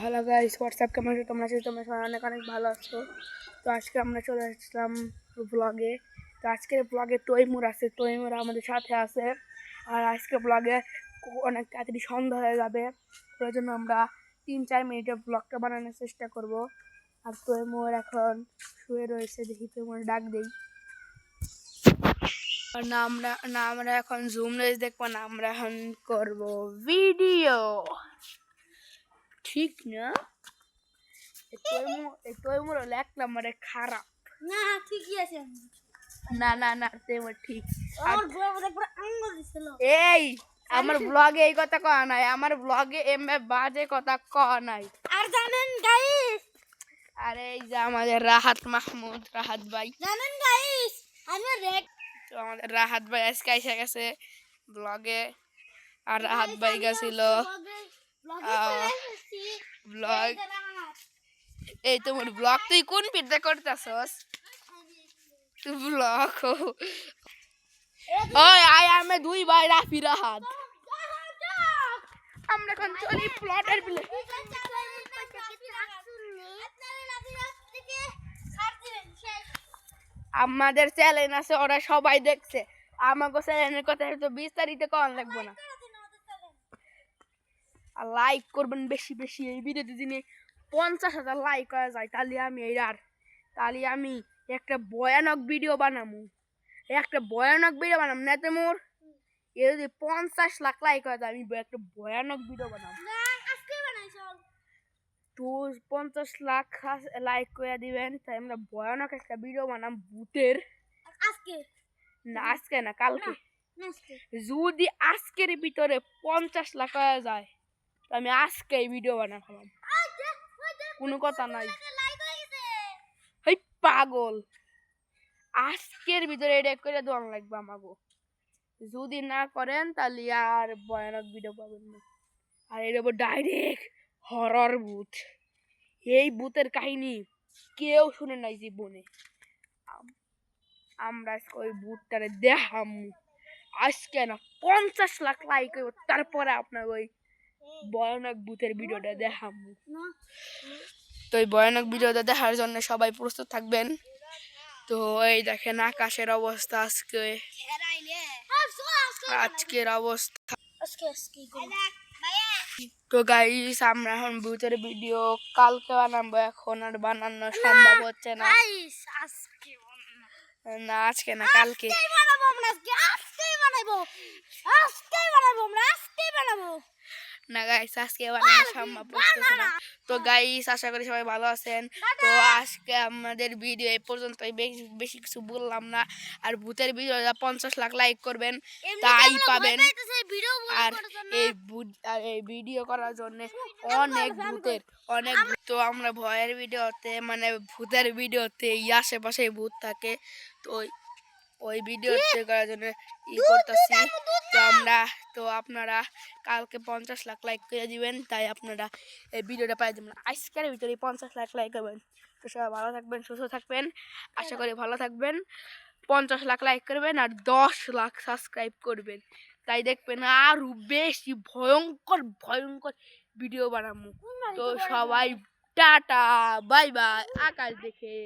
Hello guys, WhatsApp কেমন আছো তোমরা? তোমরা সবাই অনেক অনেক ভালো আছো। তো আজকে আমরা চলে আসলাম ব্লগে। তো আজকের ব্লগে তৈমুর আছে, তৈমুর আমাদের সাথে আছে। আর আজকের ব্লগে অনেক তাড়াতাড়ি সন্ধ্যা হয়ে যাবে, ওই জন্য আমরা 3-4 মিনিটের ব্লগটা বানানোর চেষ্টা করব। আর তৈমুর এখন শুয়ে রয়েছে, দেখি তৈমুর ডাক দেই। আর আমরা এখন জুম রেস দেখবো না, আমরা এখন করবো ভিডিও, ঠিক না? তৈমুর হলো 1 নম্বরে খারাপ। না ঠিকই আছে। না তৈমুর ঠিক। আমার ব্লগে পুরো আঙ্গুল দিছিল। এই আমার ব্লগে এই কথা কওয়া নাই, আমার ব্লগে এমএ বাজে কথা কওয়া নাই। আর জানেন গাইস, আরে এই যে আমাদের রাহাত মাহমুদ, রাহাত ভাই, জানেন গাইস, আমি রেড। তো আমাদের রাহাত ভাই আজকে এসে গেছে ব্লগে। আর রাহাত ভাই গেছিল ব্লগ। এই তোমার ব্লগ তুই কোন পিঠে করতেছস? তুই ব্লগ ওই আই আমি 2 ভাই রাফি রাহাত। আমরা এখন চলি প্লটের বিলে। আমাদের চ্যানেল আছে, ওরা সবাই দেখছে। আমাকে চ্যানেলের কথা তো বিস্তারিত কম লাগবে না। আর লাইক করবেন বেশি বেশি। এই ভিডিওতে যিনি 50,000 লাইক করা যায় তাহলে আমি একটা ভয়ানক ভিডিও বানাবো। না তো মোর এ যদি 50 লাখ লাইক করা যায়, আমি একটা ভয়ানক ভিডিও বানাবো। তো 50 লাখ লাইক করে দিবেন, তাই আমরা ভয়ানক একটা ভিডিও বানাম ভূতের। আজকে না, কালকে। যদি আজকের ভিতরে 50 লাখ করা যায়, তো আমি আজকে এই ভিডিও বানালাম, কোনো কথা নাই। এই পাগল, আজকের ভিতরে এটা করে দেওয়া লাগবে আমাকে। যদি না করেন তাহলে আর ভয়ানক ভিডিও পাবেন না। আর এর উপর ডাইরেক্ট হরর ভূত। এই ভূতের কাহিনী কেউ শুনে নাই জীবনে। আমরা ওই ভূতটারে দেখাম আজকে না, 50 লাখ লাইক হইব, তারপরে আপনার ওই ভয়ানক ভূতের ভিডিওটা দেখাম। তো এই ভয়ানক ভিডিওটা দেখার জন্য সবাই প্রস্তুত থাকবেন। তো এই দেখেন আকাশের অবস্থা, আজকের অবস্থা। তো গাইস, আমরা এখন ভূতের ভিডিও কালকে বানাবো, এখন আর বানানো সম্ভব হচ্ছে না। না আজকে না, কালকে না গাইস, আজকে বানানো সম্ভব হচ্ছে না। তো গাইস, আশা করি সবাই ভালো আছেন। তো আজকে আমাদের ভিডিও এই পর্যন্তই, বেশি কিছু বললাম না। আর ভূতের ভিডিও 50 লাখ লাইক করবেন, তাই পাবেন। আর এই ভিডিও করার জন্য অনেক তো আমরা ভয়ের ভিডিওতে, মানে ভূতের ভিডিওতে আশেপাশে ভূত থাকে, তো ওই ভিডিওতে করার জন্য করতেছি। তো আপনারা কালকে 50 লাখ লাইক করে দিবেন, তাই আপনারা এই ভিডিওটা পাই দেবেন। আজকের ভিতরে 50 লাখ লাইক করবেন। তো সবাই ভালো থাকবেন, সুস্থ থাকবেন, আশা করি ভালো থাকবেন। 50 লাখ লাইক করবেন আর 10 লাখ সাবস্ক্রাইব করবেন, তাই দেখবেন আরো বেশি ভয়ঙ্কর ভিডিও বানাবো। তো সবাই টাটা, বাই বাই, আকাশ দেখে।